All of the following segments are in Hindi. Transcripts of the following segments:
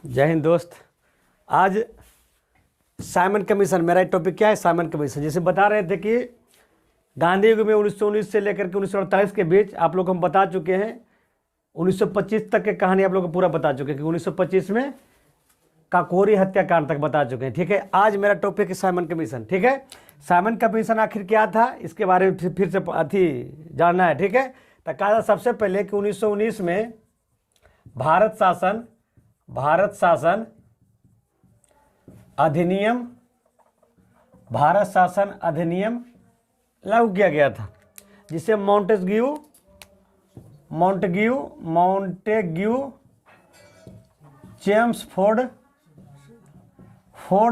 जय हिंद दोस्त। आज साइमन कमीशन, मेरा टॉपिक क्या है? Simon commission. जैसे बता रहे थे कि गांधी युग में 1919 से लेकर के 1948 के बीच आप लोग हम बता चुके हैं। 1925 तक की कहानी आप लोग को पूरा बता चुके हैं कि 1925 में काकोरी हत्याकांड तक बता चुके हैं। ठीक है, आज मेरा टॉपिक है साइमन कमीशन। ठीक है, साइमन कमीशन आखिर क्या था इसके बारे में फिर से जानना है। ठीक है, तो कहा सबसे पहले कि 1919 में भारत शासन अधिनियम लागू किया गया था, जिसे मॉन्टेग्यू चेम्सफोर्ड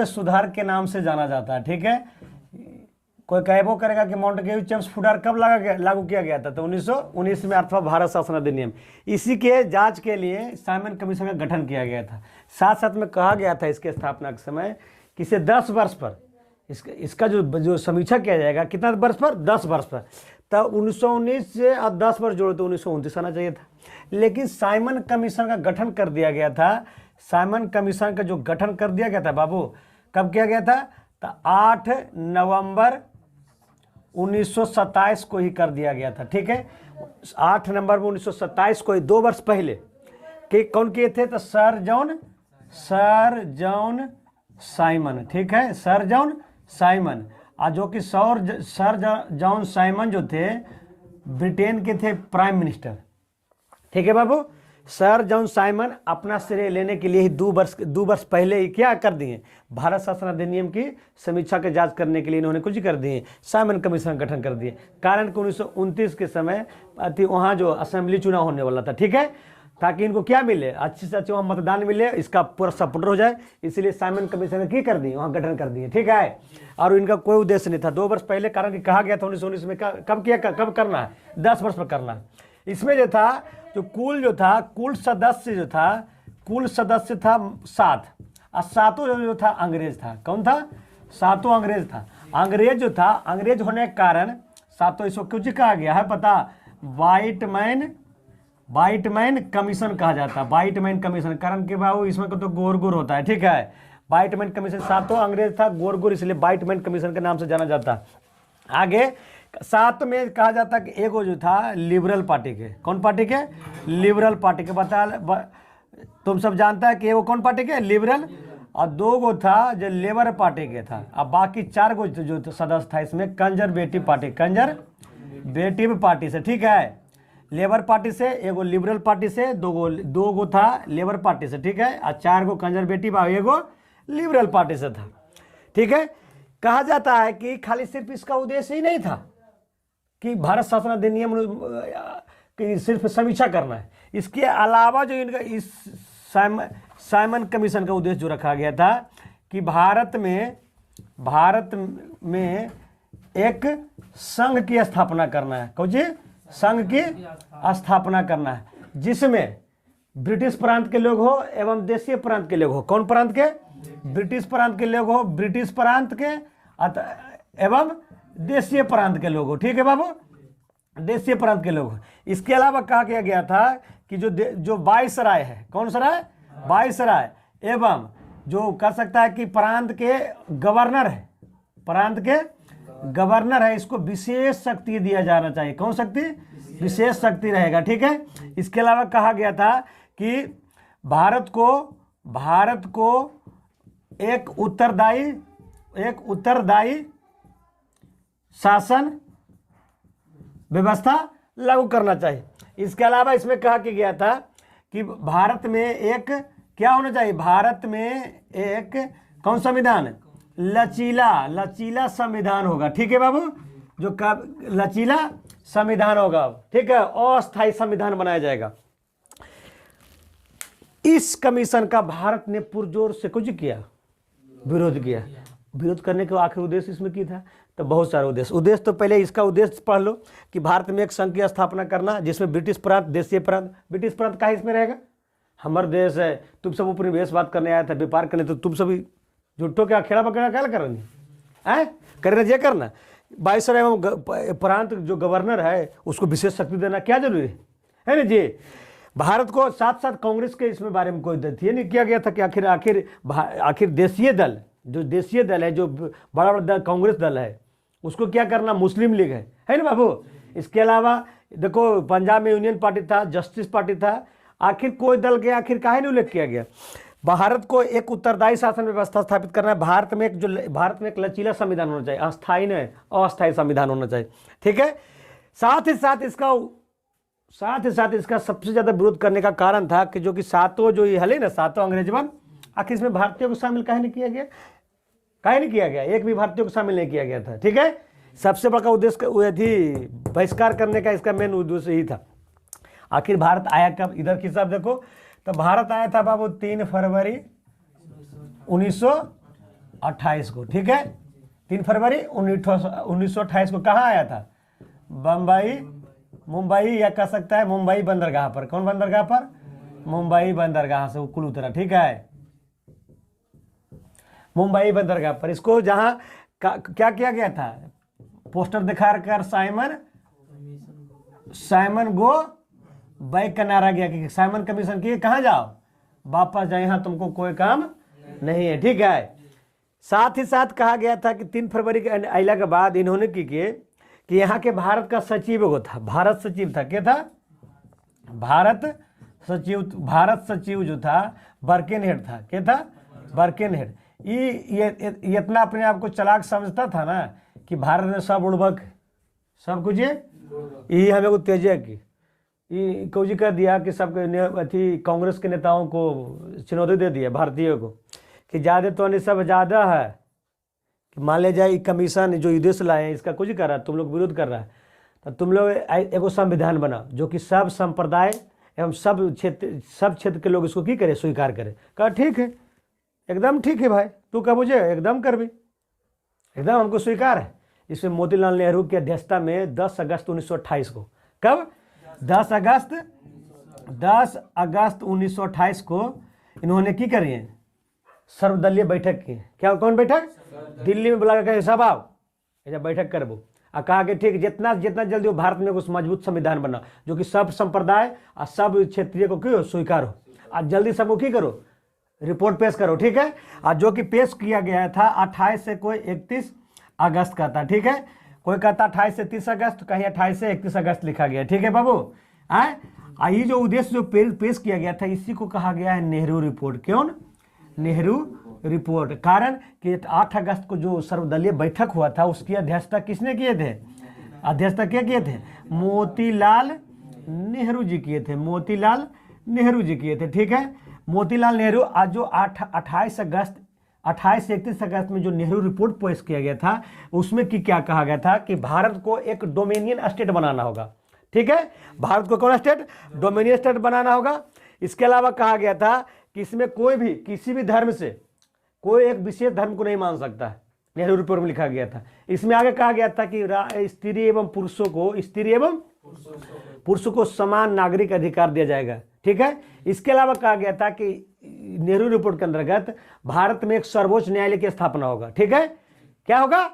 सुधार के नाम से जाना जाता है। ठीक है, कोई कहबो करेगा कि मॉन्टेग्यू चेम्सफोर्ड कब लागू किया गया था? तो 1919 में, अथवा भारत शासन अधिनियम। इसी के जांच के लिए साइमन कमीशन का गठन किया गया था। साथ साथ में कहा गया था इसके स्थापना के समय कि इसे 10 वर्ष पर इसका जो समीक्षा किया जाएगा, कितना वर्ष पर? 10 वर्ष पर। तब 1919 से अब 10 वर्ष जोड़ो तो 1929 आना चाहिए था, लेकिन साइमन कमीशन का गठन कर दिया गया था। साइमन कमीशन का जो गठन कर दिया गया था बाबू, कब किया गया था? तो 8 नवंबर 1927 को ही कर दिया गया था। ठीक है, 8 नवंबर 1927 को ही, 2 वर्ष पहले। कि कौन किए थे? तो सर जॉन साइमन। ठीक है, सर जॉन साइमन, और जो कि सर जॉन साइमन जो थे ब्रिटेन के थे प्राइम मिनिस्टर। ठीक है बाबू, सर जॉन साइमन अपना श्रेय लेने के लिए ही 2 वर्ष पहले ही क्या कर दिए? भारत शासन अधिनियम की समीक्षा के जांच करने के लिए इन्होंने कुछ कर दिए, साइमन कमीशन का गठन कर दिए। कारण कि 1929 के समय वहाँ जो असेंबली चुनाव होने वाला था। ठीक है, ताकि इनको क्या मिले? अच्छे से अच्छे वहाँ मतदान मिले, इसका पूरा सपोर्टर हो जाए, इसलिए साइमन कमीशन की कर दिए, वहाँ गठन कर दिए। ठीक है, और इनका कोई उद्देश्य नहीं था 2 वर्ष पहले। कारण कि कहा गया था 1919 में कब करना है? 10 वर्ष पर करना है। इसमें जो था कुल सदस्य था 7, और 7 जो था अंग्रेज था। कौन था? 7 अंग्रेज था। अंग्रेज जो था, अंग्रेज होने के कारण 7 इसको कुछ कहा गया है पता? व्हाइट मैन कमीशन कहा जाता है। व्हाइट मैन कमीशन, कारण के बाबू इसमें तो गोर होता है। ठीक है, व्हाइट मैन कमीशन, 7 अंग्रेज था, गोर, इसलिए व्हाइट मैन कमीशन के नाम से जाना जाता है। आगे 7 में कहा जाता कि एगो जो था लिबरल पार्टी के। कौन पार्टी के? लिबरल पार्टी के। तुम सब जानता है कि एगो कौन पार्टी के? लिबरल, और 2 गो था जो लेबर पार्टी के था, और बाकी 4 गो जो सदस्य था इसमें कंजर्वेटिव पार्टी से। ठीक है, लेबर पार्टी से, एगो लिबरल पार्टी से, 2 गो था लेबर पार्टी से। ठीक है, और 4 गो कंजर्वेटिव और एगो लिबरल पार्टी से था। ठीक है, कहा जाता है कि खाली सिर्फ इसका उद्देश्य ही नहीं था कि भारत शासन अधिनियम की सिर्फ समीक्षा करना है। इसके अलावा जो इनका इस साइमन कमीशन का उद्देश्य जो रखा गया था कि भारत में एक संघ की स्थापना करना है। कौन जी? संघ की स्थापना करना है, जिसमें ब्रिटिश प्रांत के लोग हो एवं देशीय प्रांत के लोग हो। कौन प्रांत के? ब्रिटिश प्रांत के लोग हो, ब्रिटिश प्रांत के एवं देशीय प्रांत के लोग हो। ठीक है बाबू, देशीय प्रांत के लोग हो। इसके अलावा कहा गया था कि जो वाइसराय है, कौन सराय? वाइसराय, एवं जो कर सकता है कि प्रांत के गवर्नर है, इसको विशेष शक्ति दिया जाना चाहिए। कौन शक्ति? विशेष शक्ति रहेगा। ठीक है, इसके अलावा कहा गया था कि भारत को एक उत्तरदायी शासन व्यवस्था लागू करना चाहिए। इसके अलावा इसमें कहा गया था कि भारत में एक क्या होना चाहिए? भारत में एक कौन संविधान? लचीला संविधान होगा। ठीक है बाबू, जो लचीला संविधान होगा। ठीक है, अस्थायी संविधान बनाया जाएगा। इस कमीशन का भारत ने पुरजोर से कुछ किया, विरोध किया। विरोध करने का आखिर उद्देश्य इसमें की था? तो बहुत सारे उद्देश्य तो पहले इसका उद्देश्य पढ़ लो कि भारत में एक संघ की स्थापना करना, जिसमें ब्रिटिश प्रांत, देशीय प्रांत। ब्रिटिश प्रांत का इसमें रहेगा? हमारा देश है, तुम सब उपनिवेश बात करने आया था, व्यापार करने, तो तुम सभी झूठो क्या खेला पकड़ा क्या करेंगे? करना जे करना। वाइसराय एवं प्रांत जो गवर्नर है उसको विशेष शक्ति देना क्या जरूरी है ना जी? भारत को साथ साथ कांग्रेस के इसमें बारे में कोई ये नहीं किया गया था कि आखिर देशीय दल, जो देशीय दल है, जो बड़ा बड़ा दल कांग्रेस दल है, उसको क्या करना, मुस्लिम लीग है ना बाबू। इसके अलावा देखो पंजाब में यूनियन पार्टी था, जस्टिस पार्टी था, आखिर कोई दल के आखिर काहे नहीं उल्लेख किया गया। भारत को एक उत्तरदायी शासन व्यवस्था स्थापित करना है। भारत में एक लचीला संविधान होना चाहिए, अस्थायी नहीं अस्थायी संविधान होना चाहिए, ठीक है। साथ ही साथ इसका सबसे ज्यादा विरोध करने का कारण था कि जो कि सातों जो ये हले ना, सातों अंग्रेजवन, आखिर इसमें भारतीयों को शामिल काहे नहीं किया गया, एक भी भारतीयों को शामिल नहीं किया गया था, ठीक है। सबसे बड़ा उद्देश्य थी बहिष्कार करने का, इसका मेन उद्देश्य यही था। आखिर भारत आया कब, इधर की हिसाब देखो तो भारत आया था बाबू 3 फरवरी 1928 को, ठीक है। 3 फरवरी 1928 को कहाँ आया था, मुंबई या कह सकता है मुंबई बंदरगाह पर। कौन बंदरगाह पर, मुंबई बंदरगाह से कुल उतरा, ठीक है, मुंबई बंदरगाह पर। इसको जहां क्या किया गया था, पोस्टर दिखाकर साइमन गो बैक का नारा गया कि साइमन कमीशन की कहाँ जाओ, वापस जाओ, यहाँ तुमको कोई काम नहीं है, ठीक है। साथ ही साथ कहा गया था कि 3 फरवरी के आइला के बाद इन्होंने कि यहाँ के भारत का सचिव वो था, भारत सचिव था, क्या था, भारत सचिव जो था बर्केनहेड था, क्या था, बर्केनहेड। ये इतना अपने आप को चालाक समझता था ना कि भारत में सब उड़बक सब कुछ यही हमें को तेजे की ये कौजी कर दिया कि सब अथी कांग्रेस के नेताओं को चुनौती दे दिया भारतीयों को कि ज़्यादा तो नहीं सब ज़्यादा है, कि मान ले जाए कमीशन जो युद्ध लाए हैं इसका कुछ कर रहा है, तुम लोग विरोध कर रहा है, तो तुम लोग एगो संविधान बनाओ जो कि सब संप्रदाय एवं सब क्षेत्र के लोग इसको की करे, स्वीकार करे। कहा ठीक है, एकदम ठीक है भाई, तू कब मुझे एकदम कर भी, एकदम हमको स्वीकार है। इसमें मोतीलाल नेहरू की अध्यक्षता में 10 अगस्त 1928 को, कब 10 अगस्त 1928 को इन्होंने की करी है, सर्वदलीय बैठक की। क्या कौन बैठक, दिल्ली में बुला कर सब आओ जब बैठक करबो, और कहा कि ठीक जितना जल्दी हो भारत में कुछ मजबूत संविधान बना जो कि सब संप्रदाय और सब क्षेत्रीय को क्यों स्वीकार हो, और जल्दी सबको की करो, रिपोर्ट पेश करो, ठीक है। और जो कि पेश किया गया था 28 से कोई 31 अगस्त का था, ठीक है। कोई कहता 28 से 30 अगस्त, कहीं 28 से 31 अगस्त लिखा गया, ठीक है बाबू। ये जो उद्देश्य जो पेश किया गया था इसी को कहा गया है नेहरू रिपोर्ट। क्यों नेहरू रिपोर्ट, कारण कि 8 अगस्त को जो सर्वदलीय बैठक हुआ था उसकी अध्यक्षता किसने किए थे, अध्यक्षता क्या किए थे, मोतीलाल नेहरू जी किए थे, मोतीलाल नेहरू जी किए थे, ठीक है। मोतीलाल नेहरू आज जो 28 से 31 अगस्त में जो नेहरू रिपोर्ट पेश किया गया था उसमें कि क्या कहा गया था कि भारत को एक डोमिनियन स्टेट बनाना होगा, ठीक है। भारत को कौन स्टेट, डोमिनियन स्टेट बनाना होगा। इसके अलावा कहा गया था कि इसमें कोई भी किसी भी धर्म से कोई एक विशेष धर्म को नहीं मान सकता है, नेहरू रिपोर्ट में लिखा गया था। इसमें आगे कहा गया था कि स्त्री एवं पुरुषों को समान नागरिक अधिकार दिया जाएगा, ठीक है। इसके अलावा कहा गया था कि नेहरू रिपोर्ट के अंतर्गत भारत में एक सर्वोच्च न्यायालय की स्थापना होगा, ठीक है। क्या होगा,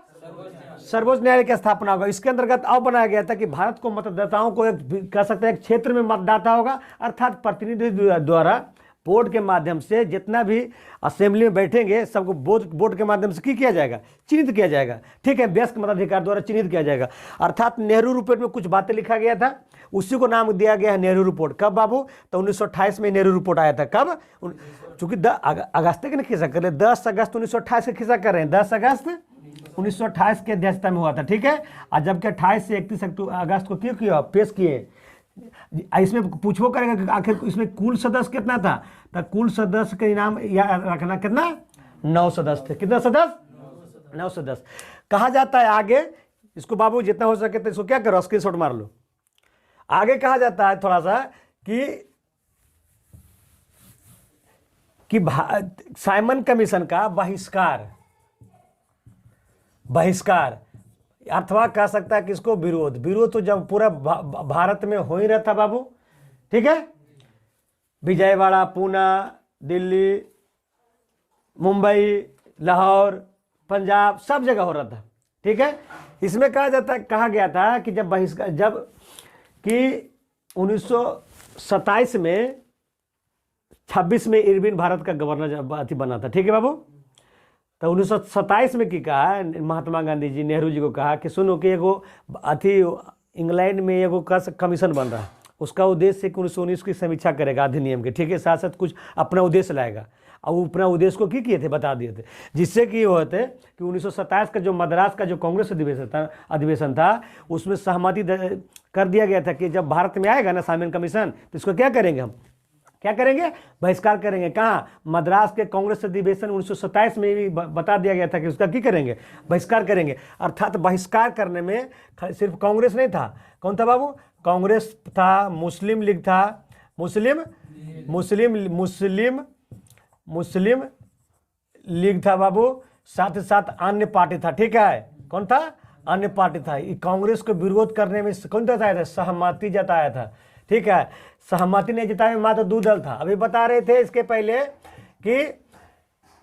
सर्वोच्च न्यायालय की स्थापना होगा। इसके अंतर्गत अब बनाया गया था कि भारत को मतदाताओं को कह सकते हैं एक क्षेत्र में मतदाता होगा, अर्थात प्रतिनिधि द्वारा वोट के माध्यम से जितना भी असेंबली में बैठेंगे सबको वोट के माध्यम से किया जाएगा, चिन्हित किया जाएगा, ठीक है, वयस्क मताधिकार द्वारा चिन्हित किया जाएगा। अर्थात नेहरू रिपोर्ट में कुछ बातें लिखा गया था, उसी को नाम दिया गया है नेहरू रिपोर्ट। कब बाबू, तो 1928 में नेहरू रिपोर्ट आया था। कब, चूंकि अगस्त के खिस्सा कर रहे, 10 अगस्त 1928 का खिस्सा कर रहे हैं, 10 अगस्त 1928 के अध्यक्षता में हुआ था, ठीक है। और जबकि 28 से 31 अगस्त को क्यों किया, पेश किए। इसमें पूछो करेगा कि आखिर इसमें कुल सदस्य कितना था, तो कुल सदस्य के नाम याद रखना कितना, 9 सदस्य थे। कितना सदस्य, 9 सदस्य। कहा जाता है आगे, इसको बाबू जितना हो सके तो इसको क्या करो, स्क्रीनशॉट मार लो। आगे कहा जाता है थोड़ा सा कि साइमन कमीशन का बहिष्कार अथवा कह सकता है कि इसको विरोध तो जब पूरा भारत में हो ही रहा था बाबू, ठीक है। विजयवाड़ा, पूना, दिल्ली, मुंबई, लाहौर, पंजाब सब जगह हो रहा था, ठीक है। इसमें कहा गया था कि जब कि 27 में 26 में इरविन भारत का गवर्नर अथी बना था, ठीक है बाबू। तो 1927 में की कहा महात्मा गांधी जी नेहरू जी को कहा कि सुनो कि एगो अथी इंग्लैंड में एगो कमीशन बन रहा है, उसका उद्देश्य कि 1919 की समीक्षा करेगा अधिनियम के, ठीक है, साथ साथ कुछ अपना उद्देश्य लाएगा। और वो अपना उद्देश्य को किए थे, बता दिए थे, जिससे कि ये होते कि 1927 का जो मद्रास का जो कांग्रेस अधिवेशन था उसमें सहमति कर दिया गया था कि जब भारत में आएगा ना साइमन कमीशन तो इसको क्या करेंगे, हम क्या करेंगे, बहिष्कार करेंगे। कहाँ, मद्रास के कांग्रेस अधिवेशन 1927 में भी बता दिया गया था कि उसका क्या करेंगे, बहिष्कार करेंगे। अर्थात बहिष्कार करने में सिर्फ कांग्रेस नहीं था, कौन था बाबू, कांग्रेस था, मुस्लिम लीग था, मुस्लिम लीग था बाबू, साथ ही साथ अन्य पार्टी था, ठीक है, कौन था, अन्य पार्टी था। कांग्रेस को विरोध करने में कौन जताया था, सहमति जताया था, ठीक है। सहमति नहीं जताया, मात्र 2 दल था। अभी बता रहे थे इसके पहले कि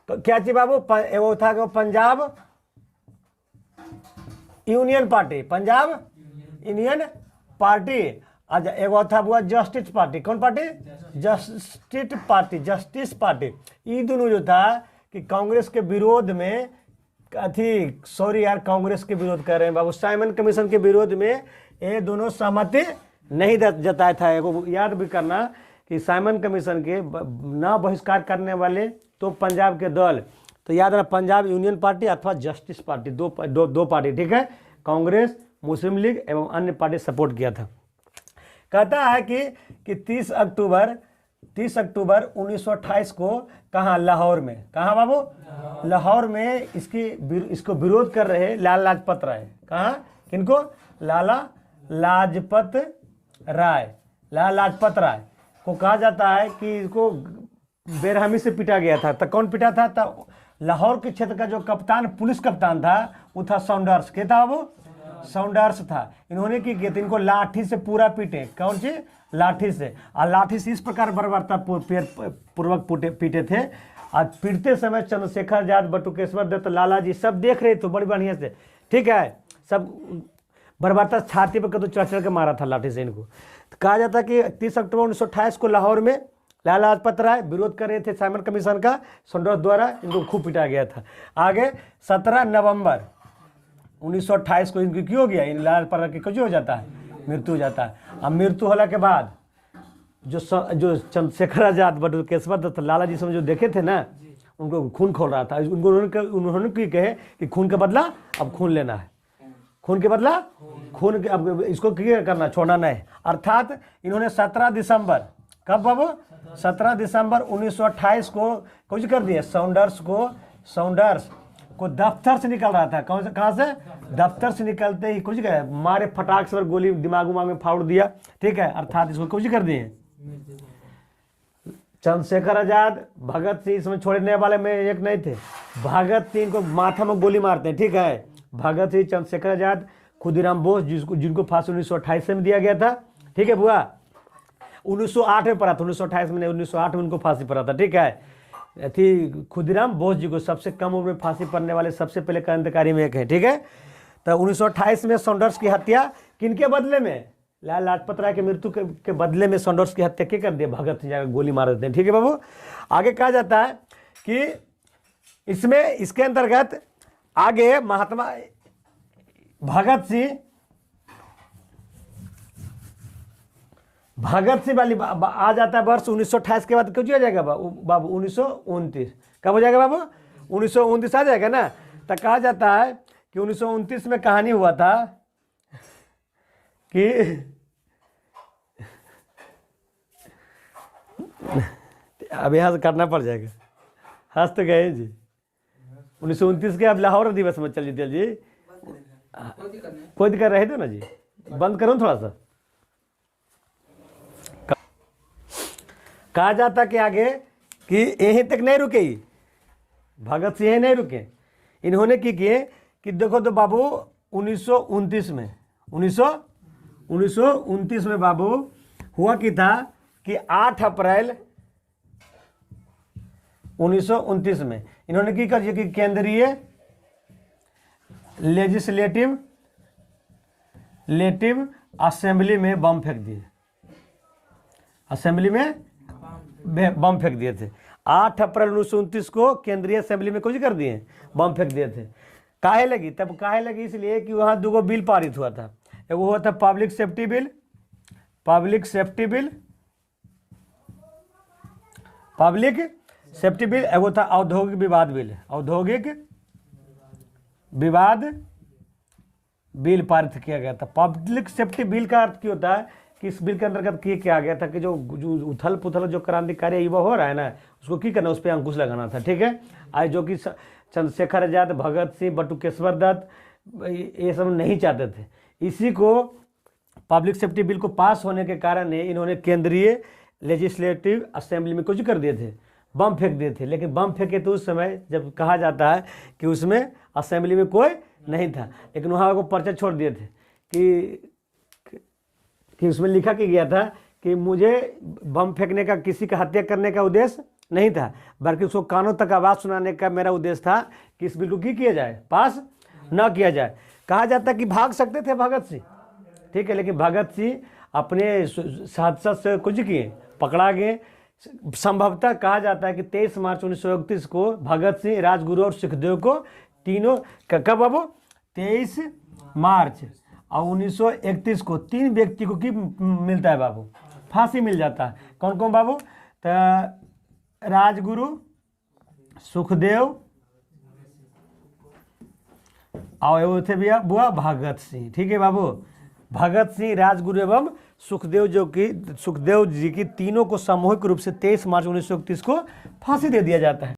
क्या चीज बाबू, वो था कि Punjab union party, Punjab union party, एगो था बुआ जस्टिस पार्टी, कौन पार्टी, जस्टिस पार्टी। ये दोनों जो था कि कांग्रेस के विरोध में कांग्रेस के विरोध कर रहे हैं बाबू, साइमन कमीशन के विरोध में ये दोनों सहमति नहीं जताया था। एगो याद भी करना कि साइमन कमीशन के ना बहिष्कार करने वाले तो पंजाब के दल, तो याद रखना पंजाब यूनियन पार्टी अथवा जस्टिस पार्टी, दो पार्टी, ठीक है, कांग्रेस, मुस्लिम लीग एवं अन्य पार्टी सपोर्ट किया था। कहता है कि 30 अक्टूबर 1928 को कहाँ, लाहौर में, कहाँ बाबू, लाहौर में इसको विरोध कर रहे लाला लाजपत राय, कहाँ, किनको, लाला लाजपत राय को कहा जाता है कि इसको बेरहमी से पीटा गया था। तो कौन पीटा था, तो लाहौर के क्षेत्र का जो कप्तान, पुलिस कप्तान था वो था सॉन्डर्स, क्या था वो, सॉन्डर्स था। इन्होंने की किया, इनको लाठी से पूरा पीटे, कौन सी, लाठी से, और लाठी से इस प्रकार बर्बरता पूर्वक पीटे थे। और पीटते समय चंद्रशेखर आजाद, बटुकेश्वर दत्त, लाला जी सब देख रहे थे बड़ी बढ़िया से, ठीक है, सब बर्बरता छाती पर कदू चढ़ के मारा था लाठी से इनको। तो कहा जाता कि 30 अक्टूबर 1928 को लाहौर में लाला लाजपत राय विरोध कर रहे थे साइमन कमीशन का, सॉन्डर्स द्वारा इनको खूब पीटा गया था। आगे 17 नवंबर 1928 को इनकी क्यों हो गया, इन लाला लाजपत राय की कुछ हो जाता है, मृत्यु हो जाता है। अब मृत्यु होने के बाद जो चंद्रशेखर आजाद, बटुकेश्वर दत्त, लाला जी सब जो देखे थे ना, उनको खून खोल रहा था, उन्होंने कहे कि खून का बदला अब खून लेना है, खून के बदला खून के, अब इसको क्या करना, छोड़ना नहीं। अर्थात इन्होंने 17 दिसंबर, कब बाबू, 17 दिसंबर 1928 को कुछ कर दिया, सॉन्डर्स को दफ्तर से निकल रहा था, कहाँ से, दफ्तर से निकलते ही कुछ गए मारे, फटाक से गोली दिमाग में फाड़ दिया, ठीक है। अर्थात इसको कुछ कर दिए। चंद्रशेखर आजाद, भगत सिंह इसमें छोड़ने वाले में एक नहीं थे, भगत सिंह को माथा में गोली मारते हैं, ठीक है, भगत सिंह, चंद्रशेखर आजाद, खुदीराम बोस, जिनको फांसी 1928 में दिया गया था, ठीक है बुआ, 1908 में पड़ा था, 1928 में नहीं, 1908 में उनको फांसी पड़ा था, ठीक है। थी खुदीराम बोस जी को सबसे कम उम्र में फांसी पड़ने वाले सबसे पहले क्रांतिकारी में एक है, ठीक है। तो 1928 में सॉन्डर्स की हत्या किनके बदले में, लाला लाजपत राय के मृत्यु के बदले में सॉन्डर्स की हत्या क्या कर दिया, भगत सिंह जाकर गोली मार देते हैं, ठीक है बाबू। आगे कहा जाता है कि इसके अंतर्गत आगे महात्मा भगत सिंह वाली आ जाता है वर्ष 1928 के बाद क्यों आ जाएगा बाबू 1929, कब हो जाएगा बाबू 1929 आ जाएगा ना। तो कहा जाता है कि 1929 में कहानी हुआ था कि अब यहाँ से करना पड़ जाएगा, हंस तो गए जी। 1929 के अब लाहौर दिवस में चलिए दिल जी, कोई दिक्कत रहे थे ना जी, बंद करो थोड़ा सा। कहा जाता कि आगे कि यहीं तक नहीं रुके, भगत सिंह नहीं रुके, इन्होंने की किए कि देखो तो बाबू 1929 में बाबू हुआ कि था कि 8 अप्रैल 1929 में इन्होंने की कर कि केंद्रीय लेजिस्लेटिव असेंबली में बम फेंक दिए। असेंबली में बम फेंक दिए थे। 8 अप्रैल 1929 को केंद्रीय असेंबली में कुछ कर दिए, बम फेंक दिए थे। काहे लगी? तब काहे लगी? इसलिए कि वहाँ 2 बिल पारित हुआ था। एक हुआ था public safety bill, public safety bill, एगो था औद्योगिक विवाद बिल, औद्योगिक विवाद बिल पारित किया गया था। पब्लिक सेफ्टी बिल का अर्थ क्या होता है कि इस बिल के अंतर्गत किया गया था कि जो उथल पुथल जो क्रांतिकारी युवा हो रहा है ना, उसको की करना, उस पर अंकुश लगाना था। ठीक है, आज जो कि चंद्रशेखर आजाद, भगत सिंह, बटुकेश्वर दत्त ये सब नहीं चाहते थे। इसी को पब्लिक सेफ्टी बिल को पास होने के कारण इन्होंने केंद्रीय लेजिस्लेटिव असेंबली में कुछ कर दिए थे, बम फेंक दिए थे। लेकिन बम फेंके तो उस समय जब कहा जाता है कि उसमें असेंबली में कोई नहीं था, लेकिन वहाँ को पर्चा छोड़ दिए थे कि उसमें लिखा कि गया था कि मुझे बम फेंकने का, किसी का हत्या करने का उद्देश्य नहीं था, बल्कि उसको कानों तक आवाज़ सुनाने का मेरा उद्देश्य था कि इस बिल को किया जाए, पास न किया जाए। कहा जाता है कि भाग सकते थे भगत सिंह, ठीक है, लेकिन भगत सिंह अपने साथ से कुछ किए, पकड़ा गए। संभवतः कहा जाता है कि 23 मार्च 1931 को भगत सिंह, राजगुरु और सुखदेव को तीनों, कब बाबू? 23 मार्च और 1931 को 3 व्यक्ति को की मिलता है बाबू? फांसी मिल जाता है। कौन कौन बाबू? तो राजगुरु, सुखदेव और वो थे भैया बुआ भगत सिंह। ठीक है बाबू, भगत सिंह, राजगुरु एवं सुखदेव जी की तीनों को सामूहिक रूप से 23 मार्च 1931 को फांसी दे दिया जाता है।